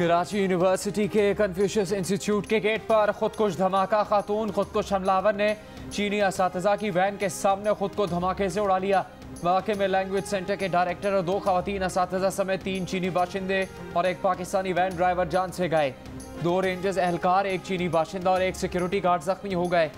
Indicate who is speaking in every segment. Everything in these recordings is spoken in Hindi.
Speaker 1: कराची यूनिवर्सिटी के कन्फ्यूशियस इंस्टीट्यूट के गेट पर खुदकुश धमाका। खातून खुदकुश हमलावर ने चीनी असातिज़ा की वैन के सामने खुद को धमाके से उड़ा लिया। वाक़े में लैंग्वेज सेंटर के डायरेक्टर और 2 खवातीन असातिज़ा समेत 3 चीनी बाशिंदे और एक पाकिस्तानी वैन ड्राइवर जान से गए। 2 रेंजर्स एहलकार, 1 चीनी बाशिंदा और 1 सिक्योरिटी गार्ड जख्मी हो गए।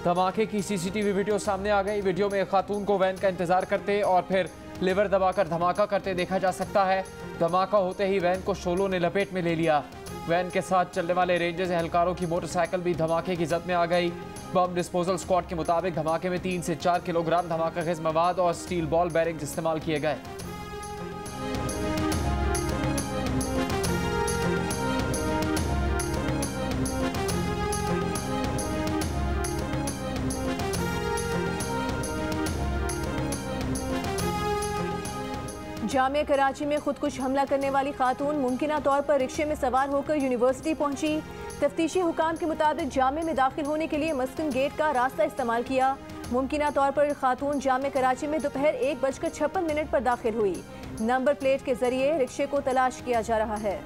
Speaker 1: धमाके की CCTV वीडियो सामने आ गई। वीडियो में खातून को वैन का इंतजार करते और फिर लिवर दबाकर धमाका करते देखा जा सकता है। धमाका होते ही वैन को शोलों ने लपेट में ले लिया। वैन के साथ चलने वाले रेंजर्स एहलकारों की मोटरसाइकिल भी धमाके की जद में आ गई। बम डिस्पोजल स्क्वाड के मुताबिक धमाके में 3 से 4 किलोग्राम धमाकाखेज मवाद और स्टील बॉल बैरिंग्स इस्तेमाल किए गए।
Speaker 2: जामिया कराची में खुदकुश हमला करने वाली खातून मुमकिना तौर पर रिक्शे में सवार होकर यूनिवर्सिटी पहुंची। तफ्तीशी हुकाम के मुताबिक जामिया में दाखिल होने के लिए मस्कन गेट का रास्ता इस्तेमाल किया। मुमकिना तौर पर खातून जामिया कराची में दोपहर 1:56 पर दाखिल हुई। नंबर प्लेट के जरिए रिक्शे को तलाश किया जा रहा है।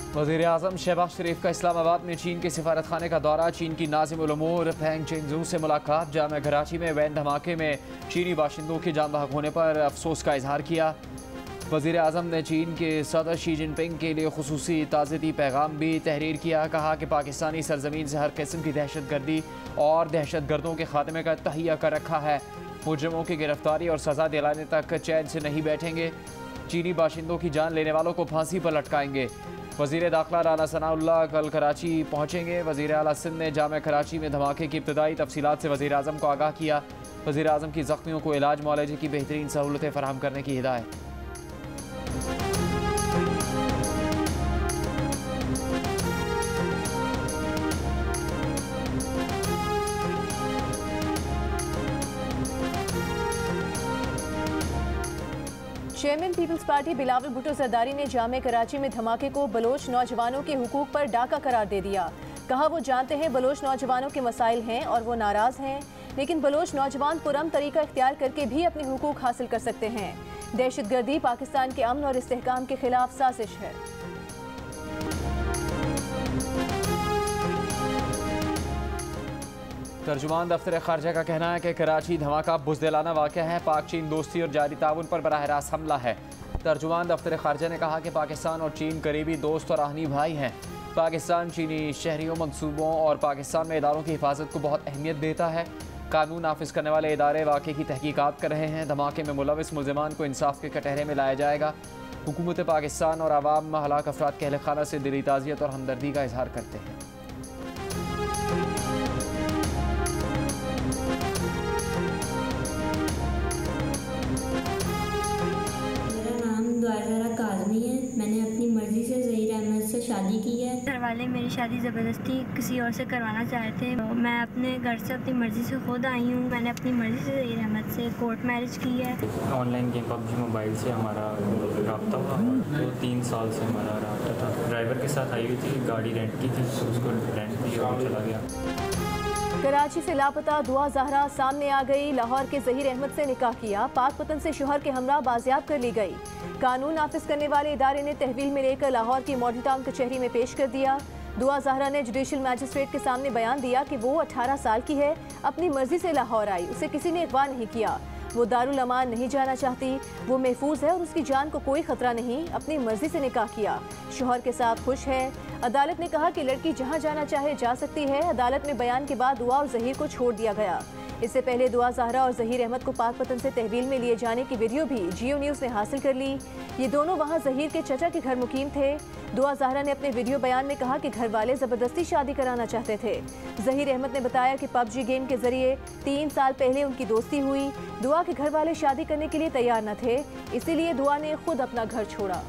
Speaker 1: वज़ीर-ए-आज़म शहबाज शरीफ का इस्लामाबाद में चीन के सिफारत खाने का दौरा। चीन की नाज़िम उल उमूर फेंग चेंगजू से मुलाकात। जामिया कराची में वैन धमाके में चीनी बाशिंदों की जान बहक होने पर अफसोस का इजहार किया। वज़ीर-ए-आज़म ने चीन के सदर शी जिनपिंग के लिए खुसूसी ताज़ियती पैगाम भी तहरीर किया। कहा कि पाकिस्तानी सरजमीन से हर किस्म की दहशतगर्दी और दहशतगर्दों के खात्मे का तहिया कर रखा है। मुजरिमों की गिरफ्तारी और सज़ा दिलाने तक चैन से नहीं बैठेंगे। चीनी बाशिंदों की जान लेने वालों को फांसी पर लटकाएंगे। वज़ीर दाखिला राना सनाउल्लाह कल कराची पहुँचेंगे। वज़ीर आला सिंध ने जामिया कराची में धमाके की इब्तदाई तफसीलात से वज़ीर आज़म को आगाह किया। वज़ीर आज़म की ज़ख्मियों को इलाज मुआलजे की बेहतरीन सहूलतें फराहम करने की हिदायत।
Speaker 2: Chairman Peoples Party Bilawal Bhutto Zardari ने जामिया कराची में धमाके को बलोच नौजवानों के हुकूक पर डाका करार दे दिया। कहा वो जानते हैं बलोच नौजवानों के मसाइल हैं और वो नाराज हैं, लेकिन बलोच नौजवान पुरअमन तरीका इख्तियार करके भी अपने हुकूक हासिल कर सकते हैं। दहशतगर्दी पाकिस्तान के अमन और इस्तेहकाम के खिलाफ साजिश है।
Speaker 1: तर्जुमान दफ्तर खारजा का कहना है कि कराची धमाका बुज़दिलाना वाक़या है। पाक चीन दोस्ती और जारी ताउन पर बराह रास्त हमला है। तर्जुमान दफ्तर खारजा ने कहा कि पाकिस्तान और चीन करीबी दोस्त और आहनी भाई हैं। पाकिस्तान चीनी शहरियों, मनसूबों और पाकिस्तान में इदारों की हिफाजत को बहुत अहमियत देता है। कानून नाफिज करने वाले इदारे वाक़े की तहकीकात कर रहे हैं। धमाके में मुलविस मुल्ज़िमान को इंसाफ के कटहरे में लाया जाएगा। हुकूमत पाकिस्तान और आवाम हलाक अफराद के अहल खाना से दिली ताज़ियत और हमदर्दी का इजहार करते हैं।
Speaker 3: मैंने अपनी मर्ज़ी से ज़हीर अहमद से शादी की है।
Speaker 4: घर वाले मेरी शादी ज़बरदस्ती किसी और से करवाना चाहे थे। मैं अपने घर से अपनी मर्ज़ी से खुद आई हूँ। मैंने अपनी मर्ज़ी से ज़हीर अहमद से कोर्ट मैरिज की है।
Speaker 5: ऑनलाइन गेम PUBG मोबाइल से हमारा रब्ता हुआ। तो 3 साल से हमारा रब्ता था। ड्राइवर के साथ आई हुई थी, गाड़ी रेंट की थी, तो उसको रेंट दी और चला गया।
Speaker 2: कराची से लापता दुआ ज़हरा सामने आ गई। लाहौर के ज़हीर अहमद से निकाह किया। पाक वतन से शोहर के हमरा बाजियाब कर ली गई। कानून नाफिज करने वाले इदारे ने तहवील में लेकर लाहौर की मॉडल टाउन कचहरी में पेश कर दिया। दुआ ज़हरा ने जुडिशल मैजिस्ट्रेट के सामने बयान दिया कि वो 18 साल की है, अपनी मर्जी से लाहौर आई, उसे किसी ने अगवा नहीं किया, वो दारुल अमान नहीं जाना चाहती, वो महफूज है और उसकी जान को कोई खतरा नहीं, अपनी मर्जी से निकाह किया, शोहर के साथ खुश है। अदालत ने कहा कि लड़की जहां जाना चाहे जा सकती है। अदालत में बयान के बाद दुआ और ज़हीर को छोड़ दिया गया। इससे पहले दुआ ज़हरा और ज़हीर अहमद को पाक वतन से तहवील में लिए जाने की वीडियो भी जियो न्यूज़ ने हासिल कर ली। ये दोनों वहां ज़हीर के चचा के घर मुकीम थे। दुआ ज़हरा ने अपने वीडियो बयान में कहा कि घर वाले ज़बरदस्ती शादी कराना चाहते थे। ज़हीर अहमद ने बताया कि PUBG गेम के जरिए 3 साल पहले उनकी दोस्ती हुई। दुआ के घर वाले शादी करने के लिए तैयार न थे, इसीलिए दुआ ने खुद अपना घर छोड़ा।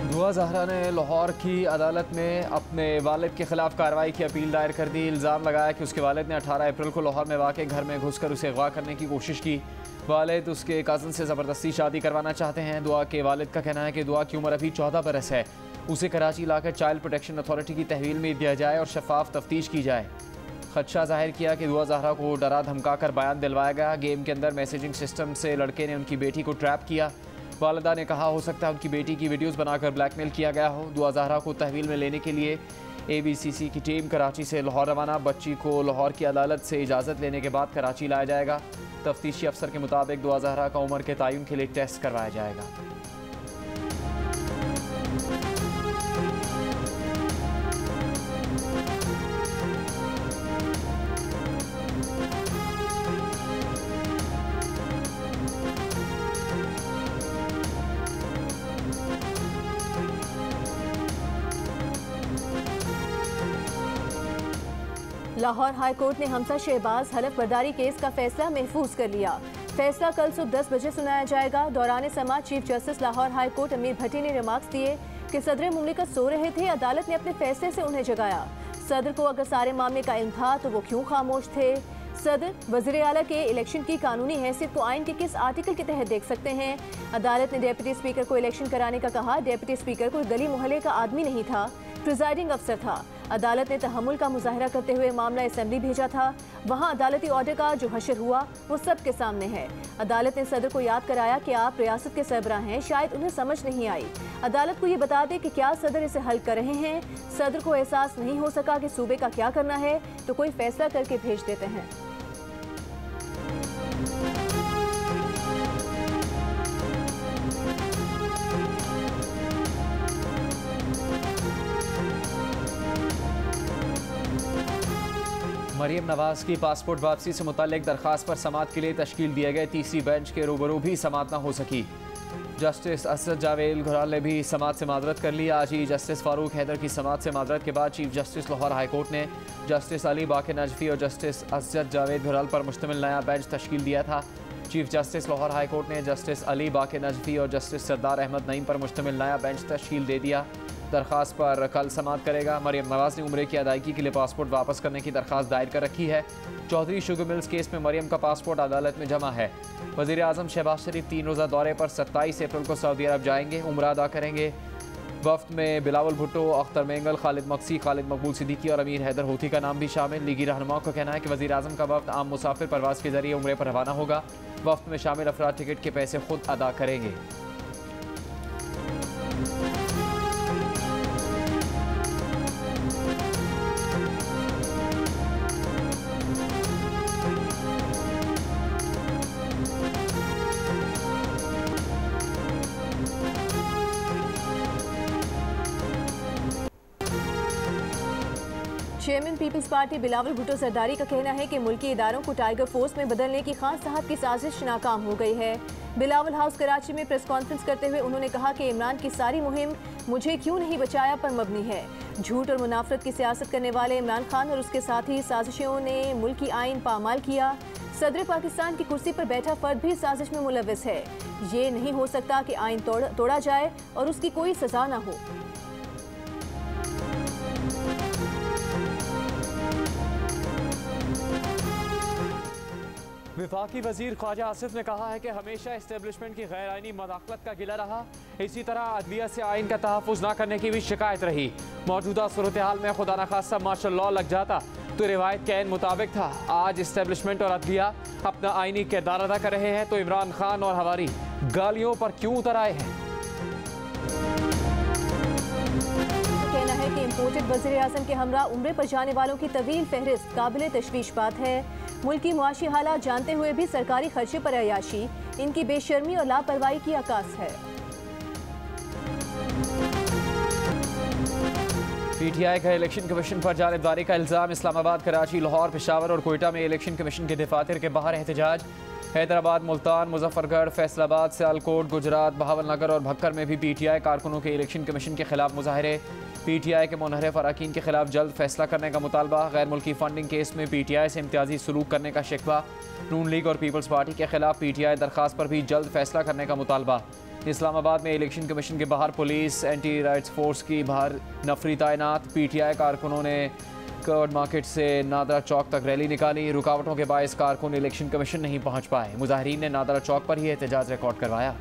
Speaker 1: दुआ दुआ ज़हरा ने लाहौर की अदालत में अपने वालिद के खिलाफ कार्रवाई की अपील दायर कर दी। इल्ज़ाम लगाया कि उसके वालिद ने 18 अप्रैल को लाहौर में वाक़े घर में घुसकर उसे अगवा करने की कोशिश की। वालिद उसके कज़न से ज़बरदस्ती शादी करवाना चाहते हैं। दुआ के वालिद का कहना है कि दुआ की उम्र अभी 14 बरस है। उसे कराची लाकर चाइल्ड प्रोटेक्शन अथॉरिटी की तहवील में दिया जाए और शफाफ तफ्तीश की जाए। खदशा जाहिर किया कि दुआ ज़हरा को डरा धमका कर बयान दिलवाया गया। गेम के अंदर मैसेजिंग सिस्टम से लड़के ने उनकी बेटी को ट्रैप किया। वालिदा ने कहा हो सकता है उनकी बेटी की वीडियोस बनाकर ब्लैकमेल किया गया हो। दुआ ज़हरा को तहवील में लेने के लिए ABCC की टीम कराची से लाहौर रवाना। बच्ची को लाहौर की अदालत से इजाज़त लेने के बाद कराची लाया जाएगा। तफ्तीशी अफसर के मुताबिक दुआ ज़हरा का उम्र के तयन के लिए टेस्ट करवाया जाएगा।
Speaker 2: लाहौर हाई कोर्ट ने हमजा शहबाज हलफ बर्दारी केस का फैसला महफूज कर लिया। फैसला कल सुबह 10 बजे सुनाया जाएगा। दौरान समाअत chief justice Lahore high court Amir Bhatti ने रिमार्क्स दिए कि सदर मुमलिकत सो रहे थे। अदालत ने अपने फैसले से उन्हें जगाया। सदर को अगर सारे मामले का इल्म था तो वो क्यों खामोश थे। सदर वज़ीर आला के इलेक्शन की कानूनी हैसियत को आइन के किस आर्टिकल के तहत देख सकते हैं। अदालत ने डिप्टी स्पीकर को इलेक्शन कराने का कहा। डिप्टी स्पीकर कोई गली मोहल्ले का आदमी नहीं था, प्रिजाइडिंग अफसर था। अदालत ने तहम्मुल का मुजाहरा करते हुए मामला असेंबली भेजा था। वहां अदालती ऑर्डर का जो हशर हुआ वो सबके सामने है। अदालत ने सदर को याद कराया कि आप रियासत के सरबराह हैं, शायद उन्हें समझ नहीं आई। अदालत को ये बता दें कि क्या सदर इसे हल कर रहे हैं। सदर को एहसास नहीं हो सका कि सूबे का क्या करना है तो कोई फैसला करके भेज देते हैं।
Speaker 1: मरियम नवाज की पासपोर्ट वापसी से मुताल्लिक दरख्वास्त पर समाअत के लिए तश्कील दिए गए तीसरी बेंच के रूबरू भी समाअत न हो सकी। जस्टिस असद जावेद घुराल ने भी समाअत से माजरत कर ली। आज ही जस्टिस फारूक हैदर की समाअत से माजरत के बाद chief justice Lahore high court ने जस्टिस अली बाक़िर नजफी और जस्टिस असद जावेद घुराल पर मुश्तमिल नया बेंच तश्कील दिया था। Chief justice Lahore high court ने जस्टिस अली बाक़िर नजफी और जस्टिस सरदार अहमद नईम पर मुश्तमिल नया बेंच तश्कील दे दिया। दरख्वास्त पर कल समाअत करेगा। मरियम नवाज ने उम्रे की अदायगी के लिए पासपोर्ट वापस करने की दरख्वास्त दायर कर रखी है। चौधरी शुगर मिल्स केस में मरियम का पासपोर्ट अदालत में जमा है। वज़ीर आज़म शहबाज शरीफ 3 रोज़ा दौरे पर 27 अप्रैल को सऊदी अरब जाएंगे, उम्रा अदा करेंगे। वफ्द में बिलावल भुट्टो, अख्तर मेंगल, खालिद मक्सी, खालिद मकबूल सिद्दीकी और अमीर हैदर होती का नाम भी शामिल। लीगी रहनुमाओं का कहना है कि वज़ीर आज़म का वफ्द आम मुसाफिर परवाज़ के जरिए उम्रे पर रवाना होगा। वफ्द में शामिल अफराद टिकट के पैसे खुद अदा करेंगे।
Speaker 2: Chairman Peoples Party Bilawal Bhutto Zardari का कहना है कि मुल्की इदारों को टाइगर फोर्स में बदलने की खान साहब की साजिश नाकाम हो गई है। बिलावल हाउस कराची में प्रेस कॉन्फ्रेंस करते हुए उन्होंने कहा कि इमरान की सारी मुहिम मुझे क्यों नहीं बचाया पर मबनी है। झूठ और मुनाफरत की सियासत करने वाले इमरान खान और उसके साथी साजिशों ने मुल्की आइन पामाल किया। सदर पाकिस्तान की कुर्सी पर बैठा फर्द भी साजिश में मुलविस है। ये नहीं हो सकता कि आइन तोड़ा जाए और उसकी कोई सजा न हो।
Speaker 1: वफाकी वजीर ख्वाजा आसिफ ने कहा है कि हमेशा इस्टेब्लिशमेंट की गैर आइनी मदाखलत का गिला रहा। इसी तरह अदलिया से आइन का तहफ़्फ़ुज़ न करने की भी शिकायत रही। मौजूदा सूरत हाल में खुदा न खास्ता मार्शल लॉ लग जाता तो रिवायत के ऐन मुताबिक था। आज इस्टेब्लिशमेंट और अदलिया अपना आइनी किरदार अदा कर रहे हैं तो इमरान खान और हवारी गालियों पर क्यों उतर आए हैं।
Speaker 2: कहना है कि इम्पोर्टेड वज़ीर आज़म के हमरा उम्रे पर जाने वालों की तवील फहरिस्त काबिल तशवीश बात है। मुल्क की मुआशी हालात जानते हुए भी सरकारी खर्चे पर अयाशी इनकी बेशर्मी और लापरवाही की अक्कास है।
Speaker 1: PTI का इलेक्शन कमीशन पर जानिबदारी का इल्ज़ाम। इस्लामाबाद, कराची, लाहौर, पेशावर और कोयटा में इलेक्शन कमीशन के दफातर के बाहर एहतजाज। हैदराबाद, मुल्तान, मुजफ्फरगढ़, फैसलाबाद, सियालकोट, गुजरात, बहावलनगर और भक्कर में भी PTI कारकुनों के इलेक्शन कमीशन के खिलाफ मुजाहरे। PTI के मुनहरिफ अरकान के खिलाफ जल्द फैसला करने का मुतालबा। गैर मुल्की फंडिंग केस में PTI से इम्तियाजी सलूक करने का शिकवा। नून लीग और पीपल्स पार्टी के खिलाफ PTI दरख्वास्त पर भी जल्द फैसला करने का मुतालबा। इस्लामाबाद में इलेक्शन कमीशन के बाहर पुलिस एंटी राइट्स फोर्स की बाहर नफरी तैनात। PTI कारकुनों ने कर्ड मार्केट से नादरा चौक तक रैली निकाली। रुकावटों के बायस कारकुन इलेक्शन कमीशन नहीं पहुंच पाए। मुजाहिरीन ने नादरा चौक पर ही एहतजाज रिकॉर्ड करवाया।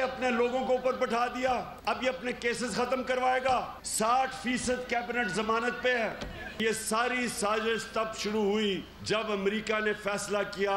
Speaker 6: अपने लोगों को ऊपर बैठा दिया, अब ये अपने केसेस खत्म करवाएगा। 60% कैबिनेट जमानत पे है। ये सारी साजिश तब शुरू हुई जब अमेरिका ने फैसला किया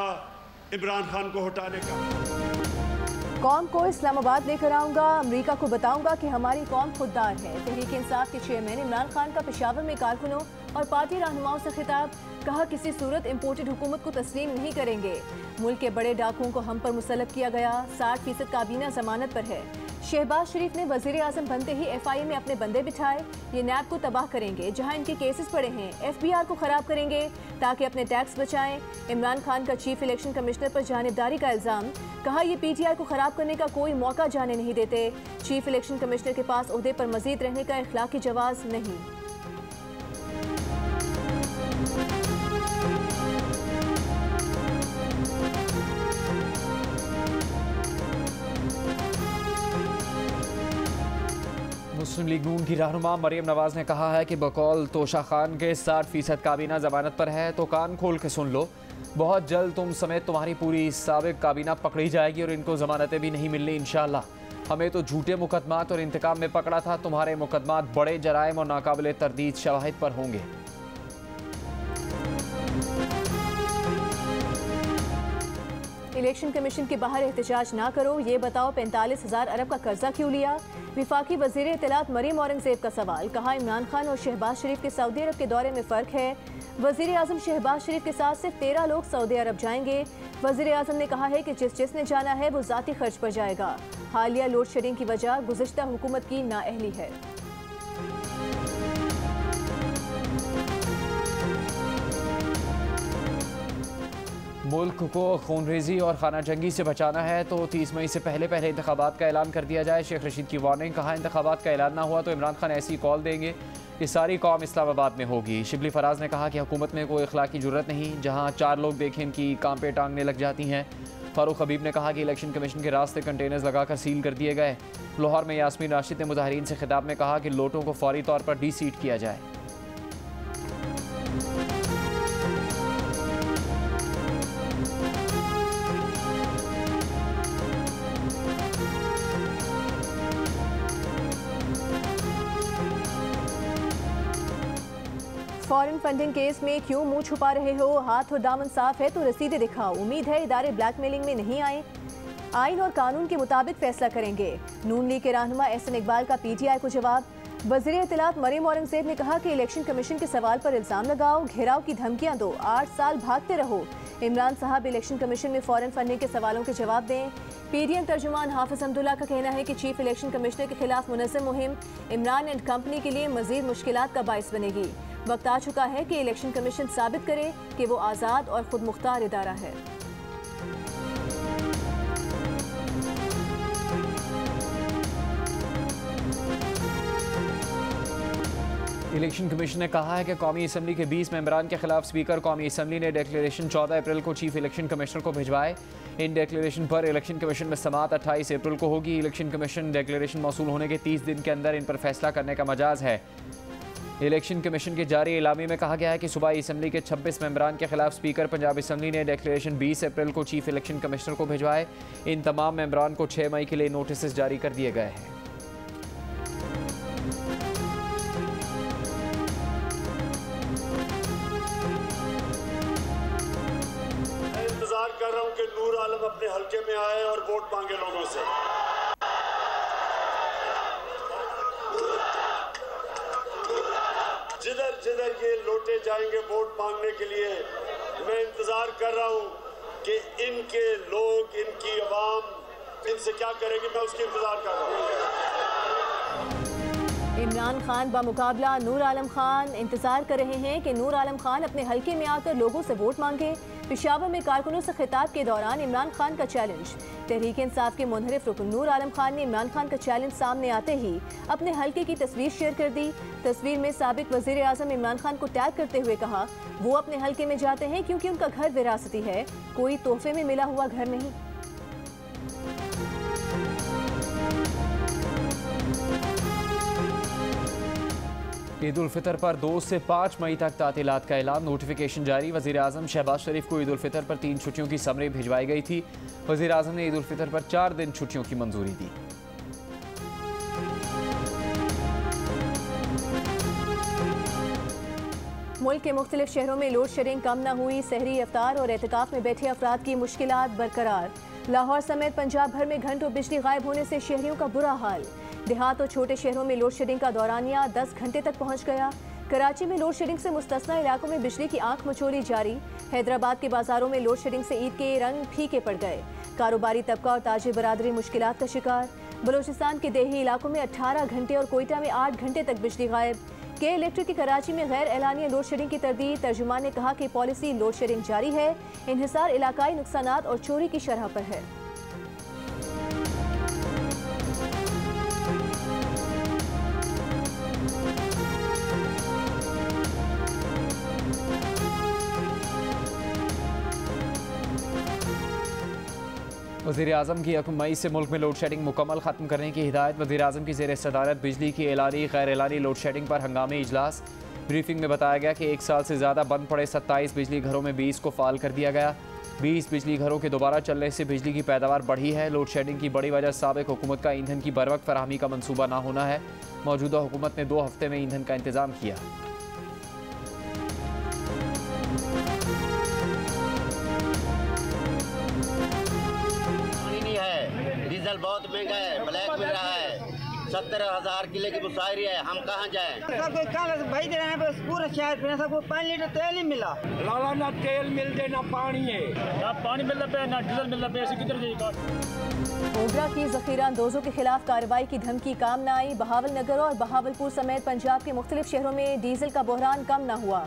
Speaker 6: इमरान खान को हटाने का।
Speaker 2: कौम को इस्लामाबाद लेकर आऊंगा, अमेरिका को बताऊंगा कि हमारी कौम खुददार है। तहरीक इंसाफ के चेयरमैन इमरान खान का पेशावर में कारकुनों और पार्टी रहनुमाओं से खिताब। कहा किसी सूरत इम्पोर्टेड हुकूमत को तस्लीम नहीं करेंगे। मुल्क के बड़े डाकुओं को हम पर मुसल्लत किया गया। 60% काबीना जमानत पर है। शहबाज शरीफ ने वजीर आजम बनते ही FIA में अपने बंदे बिठाए। ये नैब को तबाह करेंगे जहां इनके केसेस पड़े हैं। FBR को खराब करेंगे ताकि अपने टैक्स बचाएं। इमरान खान का चीफ इलेक्शन कमिश्नर पर जानिबदारी का इल्ज़ाम। कहा ये PTI को खराब करने का कोई मौका जाने नहीं देते। चीफ इलेक्शन कमिश्नर के पास ओहदे पर मजीद रहने का इखलाकी जवाज़ नहीं।
Speaker 1: मुस्लिम लीग नून की रहनुमा मरियम नवाज ने कहा है कि बकौल तोशा खान के 60% काबीना जमानत पर है तो कान खोल के सुन लो। बहुत जल्द तुम समेत तुम्हारी पूरी साबिक काबीना पकड़ी जाएगी और इनको जमानतें भी नहीं मिलनी इंशाअल्लाह। हमें तो झूठे मुकदमात और इंतकाम में पकड़ा था, तुम्हारे मुकदमात बड़े जराइम और नाकाबिले तरदीद शवाहिद पर होंगे।
Speaker 2: इलेक्शन कमीशन के बाहर एहतजाज ना करो, ये बताओ 45,000 अरब का कर्जा क्यों लिया। विफाकी वजीर इत्तलात मरीम औरंगजेब का सवाल। कहा इमरान खान और शहबाज शरीफ के सऊदी अरब के दौरे में फ़र्क है। वजीर आजम शहबाज शरीफ के साथ सिर्फ 13 लोग सऊदी अरब जाएंगे। वजीर आजम ने कहा है कि जिसने जाना है वो ज़ाती खर्च पर जाएगा। हालिया लोड शेडिंग की वजह गुज़िश्ता हुकूमत की नाअहली है।
Speaker 1: मुल्क को खूनरेजी और खाना जंगी से बचाना है तो 30 मई से पहले इंतखाबात का ऐलान कर दिया जाए। शेख रशीद की वार्निंग। कहा इंतखाबात का ऐलान ना हुआ तो इमरान खान ऐसी कॉल देंगे कि सारी कौम इस्लामाबाद में होगी। शिबली फराज ने कहा कि हुकूमत में कोई अखलाकी जुर्रत नहीं, जहाँ 4 लोग देखें कि काम पे टांगने लग जाती हैं। फारूक हबीब ने कहा कि इलेक्शन कमीशन के रास्ते कंटेनर्स लगाकर सील कर दिए गए। लाहौर में यास्मीन राशिद ने मुजाहिरीन से खिताब में कहा कि लोटों को फौरी तौर पर डीसीट किया जाए।
Speaker 2: फॉरेन फंडिंग केस में क्यों मुंह छुपा रहे हो? हाथ और दामन साफ है तो रसीदें दिखाओ। उम्मीद है इदारे ब्लैकमेलिंग में नहीं आए। आइन और कानून के मुताबिक फैसला करेंगे। नून लीग के रहनुमा एहसन इकबाल का PTI को जवाब। वज़ीर इत्तलात मरीम औरंगजेब ने कहा कि इलेक्शन कमीशन के सवाल पर इल्ज़ाम लगाओ, घेराव की धमकियां दो, 8 साल भागते रहो। इमरान साहब इलेक्शन कमीशन में फॉरेन फंडिंग के सवालों के जवाब दें। PDM तर्जुमान हाफिज अब्दुल्ला का कहना है कि चीफ इलेक्शन कमिश्नर के खिलाफ मुनज़्ज़म मुहिम इमरान एंड कंपनी के लिए मजीद मुश्किलात का बाइस बनेगी। वक्त आ चुका है कि इलेक्शन कमीशन साबित करे कि वो आज़ाद और खुद मुख्तार इदारा है।
Speaker 1: इलेक्शन कमीशन ने कहा है कि कौमी असम्बली के 20 मेंबरान के खिलाफ स्पीकर कौमी असम्बली ने डिक्लेरेशन 14 अप्रैल को चीफ इलेक्शन कमिश्नर को भिजवाए। इन डिक्लेरेशन पर इलेक्शन कमीशन में समाअत 28 अप्रैल को होगी। इलेक्शन कमीशन डिक्लेरेशन मौसूल होने के 30 दिन के अंदर इन पर फैसला करने का मजाज है। इलेक्शन कमीशन के जारी इलामी में कहा गया है कि सूबाई असम्बली के 26 मेंबरान के खिलाफ स्पीकर पंजाब असम्बली ने डिक्लेरेशन 20 अप्रैल को चीफ इलेक्शन कमिश्नर को भिजवाए। इन तमाम मेंबरान को 6 मई के लिए नोटिस जारी कर दिए गए हैं।
Speaker 6: इंतजार कर रहा हूं कि नूर आलम अपने हलके में आए और वोट मांगे लोगों से। जिधर जिधर ये लोटे जाएंगे वोट मांगने के लिए, मैं इंतजार कर रहा हूं कि इनके लोग, इनकी आवाम इनसे क्या करेगी, मैं उसकी इंतजार कर रहा हूं।
Speaker 2: इमरान खान बामुकाबला नूर आलम खान इंतजार कर रहे हैं कि नूर आलम खान अपने हलके में आकर लोगों से वोट मांगे। पेशावर में कारकुनों से खिताब के दौरान इमरान खान का चैलेंज। तहरीक इंसाफ के मुनहरिफ रुकन नूर आलम खान ने इमरान खान का चैलेंज सामने आते ही अपने हल्के की तस्वीर शेयर कर दी। तस्वीर में साबिक वजीर आजम इमरान खान को टैग करते हुए कहा, वो अपने हल्के में जाते हैं क्योंकि उनका घर विरासती है, कोई तोहफे में मिला हुआ घर नहीं।
Speaker 1: ईद उल फितर पर 2 से 5 मई तक तातीलात का ऐलान, नोटिफिकेशन जारी। वज़ीर आज़म शहबाज शरीफ को ईद उल फितर पर 3 छुट्टियों की समरी भिजवाई गई थी। वज़ीर आज़म ने ईद उल फितर पर 4 दिन छुट्टियों की मंजूरी दी।
Speaker 2: मुल्क के मुख्तलिफ शहरों में लोड शेडिंग कम न हुई, सहरी इफ्तार और एहतिकाफ में बैठे अफराद की मुश्किलात बरकरार। लाहौर समेत पंजाब भर में घंटों बिजली गायब होने से शहरियों का बुरा हाल। देहात और छोटे शहरों में लोड शेडिंग का दौरानिया 10 घंटे तक पहुंच गया। कराची में लोड शेडिंग से मुस्तस्ना इलाकों में बिजली की आंख मचोली जारी। हैदराबाद के बाजारों में लोड शेडिंग से ईद के रंग फीके पड़ गए। कारोबारी तबका और ताजिर बरादरी मुश्किलात का शिकार। बलूचिस्तान के देही इलाकों में 18 घंटे और कोयटा में 8 घंटे तक बिजली गायब। के इलेक्ट्रिक की कराची में गैर एलानिया लोड शेडिंग की तरदीद। तर्जुमान ने कहा कि पॉलिसी लोड शेडिंग जारी है, इन्हिसार इलाकाई नुकसानात और चोरी की शरह पर है।
Speaker 1: वज़ीर आज़म की 1 मई से मुल्क में लोड शेडिंग मुकम्मल ख़त्म करने की हिदायत। वज़ीर आज़म की ज़ेर सदारत बिजली की एलानी गैर एलानी लोड शेडिंग पर हंगामी इजलास। ब्रीफिंग में बताया गया कि 1 साल से ज़्यादा बंद पड़े 27 बिजली घरों में 20 को फ़ाल कर दिया गया। 20 बिजली घरों के दोबारा चलने से बिजली की पैदावार बढ़ी है। लोड शेडिंग की बड़ी वजह साबिक हुकूमत का ईंधन की बरवक्त फराहमी का मनसूबा ना होना है। मौजूदा हुकूमत ने 2 हफ्ते में ईंधन का इंतज़ाम किया।
Speaker 7: डीजल बहुत महंगा है, ब्लैक मिल रहा है, 70,000 किले की मुशायरी है, हम कहाँ जाएं?
Speaker 8: भाई दे रहे हैं बस पूरा शहर में सबको 5 लीटर तेल ही मिला। लाला ना तेल मिल दे ना पानी है, ना पानी मिल रहा है ना डीजल मिल रहा है, किधर जाएगा?
Speaker 2: ओबरा की जखीरा अंदोजों के खिलाफ कार्रवाई की धमकी काम न आई। बहावल नगर और बहावलपुर समेत पंजाब के मुख्तलिफ शहरों में डीजल का बहरान कम न हुआ।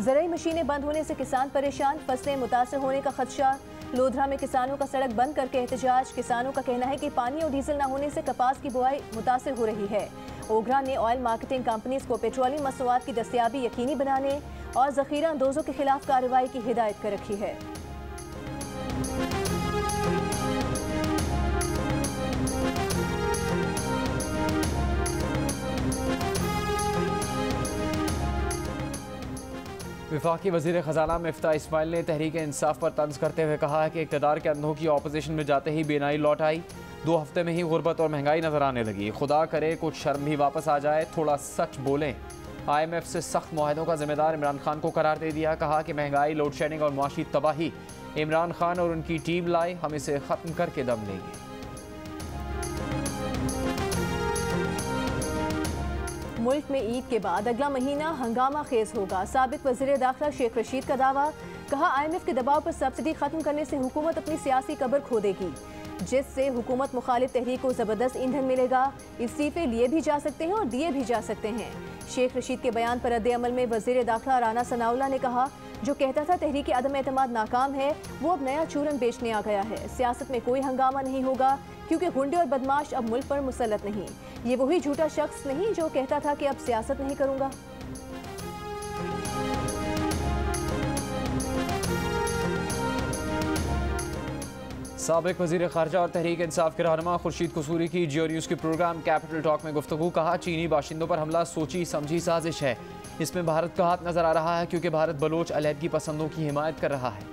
Speaker 2: ज़राई मशीनें बंद होने से किसान परेशान, फसलें मुतासर होने का खदशा। लोधरा में किसानों का सड़क बंद करके एहतजाज। किसानों का कहना है कि पानी और डीजल न होने से कपास की बुआई मुतासर हो रही है। ओगरा ने ऑयल मार्केटिंग कंपनीज को पेट्रोलियम मसनूआत की दस्तयाबी यकीनी बनाने और जखीरा अंदोजों के खिलाफ कार्रवाई की हिदायत कर रखी है।
Speaker 1: वफाकी वज़ीर ख़जाना मिफ्ता इस्माइल ने तहरीक इंसाफ पर तंज करते हुए कहा है कि इक़्तिदार के अंधों की ऑपोजिशन में जाते ही बेनाई लौट आई। 2 हफ्ते में ही गुर्बत और महंगाई नजर आने लगी। खुदा करे कुछ शर्म भी वापस आ जाए, थोड़ा सच बोलें। IMF से सख्त मुआहदों का जिम्मेदार इमरान खान को करार दे दिया। कहा कि महंगाई, लोड शेडिंग और मुआशी तबाही इमरान खान और उनकी टीम लाए, हम इसे ख़त्म करके दम लेंगे।
Speaker 2: मुल्क में ईद के बाद अगला महीना हंगामा खेज होगा। साबिक वज़ीर दाखिला शेख रशीद का दावा। कहा IMF के दबाव पर सब्सिडी खत्म करने से हुकूमत अपनी सियासी कब्र खो देगी, जिससे हुकूमत मुखालिफ तहरीक को ज़बरदस्त ईंधन मिलेगा। इस्तीफे लिए भी जा सकते हैं और दिए भी जा सकते हैं। शेख रशीद के बयान पर रद्द अमल में वज़ीर दाखिला राना सनाउल्लाह ने कहा, जो कहता था तहरीक अदम एतमाद नाकाम है, वो अब नया चूरन बेचने आ गया है। सियासत में कोई हंगामा नहीं होगा क्योंकि गुंडे और बदमाश अब मुल्क पर मुसल्लत नहीं। ये वही झूठा शख्स नहीं जो कहता था कि अब सियासत नहीं करूंगा।
Speaker 1: साबिक वज़ीर ख़ारजा और तहरीक इंसाफ के रहनुमा खुर्शीद कसूरी की जियो न्यूज़ के प्रोग्राम कैपिटल टॉक में गुफ्तगू। कहा, चीनी बाशिंदों पर हमला सोची समझी साजिश है। इसमें भारत का हाथ नजर आ रहा है क्योंकि भारत बलोच अलहदगी पसंदों की हिमायत कर रहा है।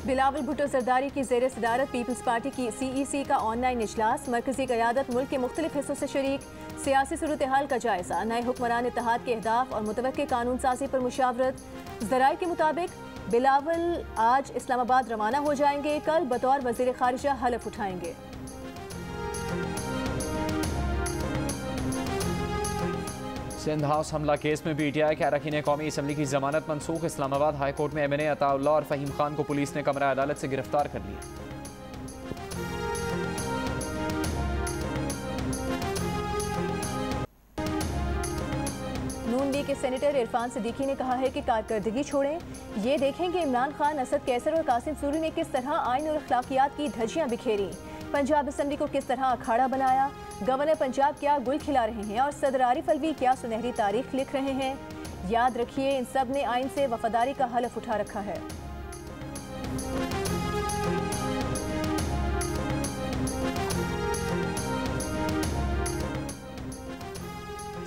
Speaker 2: बिलावल भुट्टो जरदारी की ज़ेर सदारत पीपल्स पार्टी की CEC का ऑनलाइन इजलास। मरकजी क़यादत मुल्क के मुख्तलिफ हिस्सों से शरीक। सियासी सूरत हाल का जायजा। नए हुक्मरान इत्तेहाद के अहदाफ और मुतवक्के कानून साजी पर मुशावरत। ज़राए के मुताबिक बिलावल आज इस्लामाबाद रवाना हो जाएंगे। कल बतौर वज़ीर ख़ारिजा हलफ उठाएंगे।
Speaker 1: सिंध हाउस हमला केस में PTI के अरकान कौमी असम्बली की जमानत मनसूख। इस्लामाबाद हाई कोर्ट में MNA अताउल्लाह और फ़हीम खान को पुलिस ने कमरा अदालत से गिरफ्तार कर लिया।
Speaker 2: नून असम्बली के सेनेटर इरफान सिद्दीकी ने कहा है कि कारकर्दगी छोड़ें, ये देखें कि इमरान खान, असद कैसर और कासिम सूरी ने किस तरह आइन और अखलाकियात की धज्जियां बिखेरी, पंजाब असम्बली को किस तरह अखाड़ा बनाया, गवर्नर पंजाब क्या गुल खिला रहे हैं और सदर आरिफ अलवी क्या सुनहरी तारीख लिख रहे हैं। याद रखिए, इन सब ने आइन से वफादारी का हलफ उठा रखा है।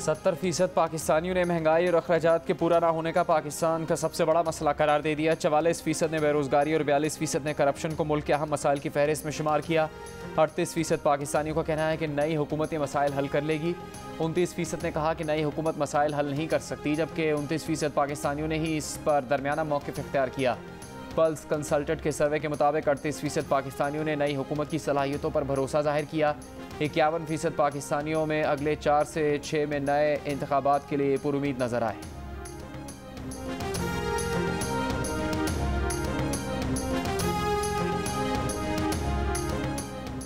Speaker 1: %70 पाकिस्तानियों ने महंगाई और अखराजात के पूरा ना होने का पाकिस्तान का सबसे बड़ा मसला करार दे दिया। 44% ने बेरोजगारी और 42% ने करप्शन को मुल्क के अहम मसाइल की फहरिस्त में शुमार किया। 38% पाकिस्तानियों का कहना है कि नई हुकूमत ये मसाइल हल कर लेगी। 29% ने कहा कि नई हुकूमत मसाइल हल नहीं कर सकती, जबकि 29% पाकिस्तानियों ने ही इस पर दरमियाना मौक़िफ़ इख्तियार किया। पल्स कंसल्टेंट के सर्वे के मुताबिक 38% पाकिस्तानियों ने नई हुकूमत की सलाहियतों पर भरोसा जाहिर किया। 51% पाकिस्तानियों में अगले 4 से 6 में नए इंतखाबात के लिए पुरुमीद नजर आए।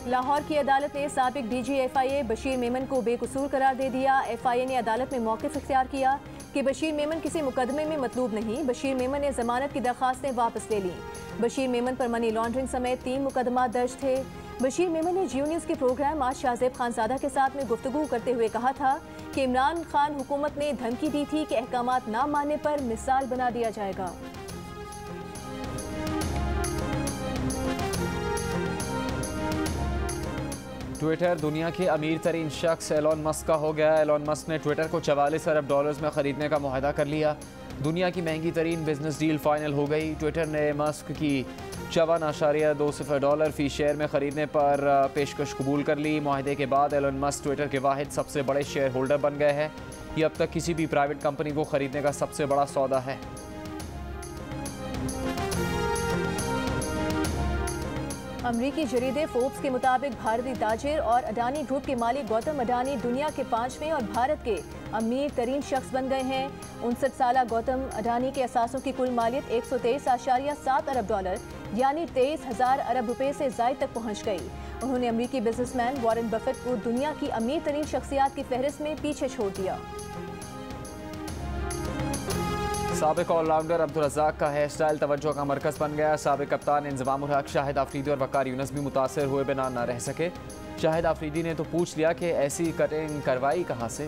Speaker 2: लाहौर की अदालत ने साबिक DG FIA बशीर मेमन को बेकसूर करार दे दिया। FIA ने अदालत में मौक़िफ़ इख्तियार किया कि बशीर मेमन किसी मुकदमे में मतलूब नहीं। बशीर मेमन ने जमानत की दरख्वास्तें वापस ले लीं। बशीर मेमन पर मनी लॉन्ड्रिंग समेत 3 मुकदमा दर्ज थे। बशीर मेमन ने जियो न्यूज़ के प्रोग्राम आज शाहजेब खानजादा के साथ में गुफ्तगू करते हुए कहा था कि इमरान खान हुकूमत ने धमकी दी थी कि अहकामात ना मानने पर मिसाल बना दिया जाएगा।
Speaker 1: ट्विटर दुनिया के अमीर तरीन शख्स एलोन मस्क का हो गया। एलोन मस्क ने ट्विटर को $44 अरब में ख़रीदने का मुआहदा कर लिया। दुनिया की महंगी तरीन बिजनेस डील फाइनल हो गई। ट्विटर ने मस्क की $54.20 फ़ी शेयर में ख़रीदने पर पेशकश कबूल कर ली। मुआहदे के बाद एलोन मस्क ट्विटर के वाहिद सबसे बड़े शेयर होल्डर बन गए हैं। ये अब तक किसी भी प्राइवेट कंपनी को ख़रीदने का सबसे बड़ा सौदा है।
Speaker 2: अमरीकी जरीदे फोर्ब्स के मुताबिक भारतीय ताजिर और अडानी ग्रुप के मालिक गौतम अडानी दुनिया के 5वें और भारत के अमीर तरीन शख्स बन गए हैं। 59 साला गौतम अडानी के असासों की कुल मालियत $123.7 अरब यानी 23,000 अरब रुपए से ज़ायद तक पहुंच गई। उन्होंने अमरीकी बिजनेसमैन वॉरेन बफेट को दुनिया की अमीर तरीन शख्सियात की फहरिस्त में पीछे छोड़ दिया।
Speaker 1: साबिक ऑलराउंडर अब्दुल रज़ाक का हेयर स्टाइल तवज्जो का मरकज़ बन गया। साबिक कप्तान इंज़माम उल हक, शाहिद आफरीदी और वकार यूनुस भी मुतासर हुए बिना न रह सके। शाहिद आफरीदी ने तो पूछ लिया कि ऐसी कटिंग करवाई कहाँ से।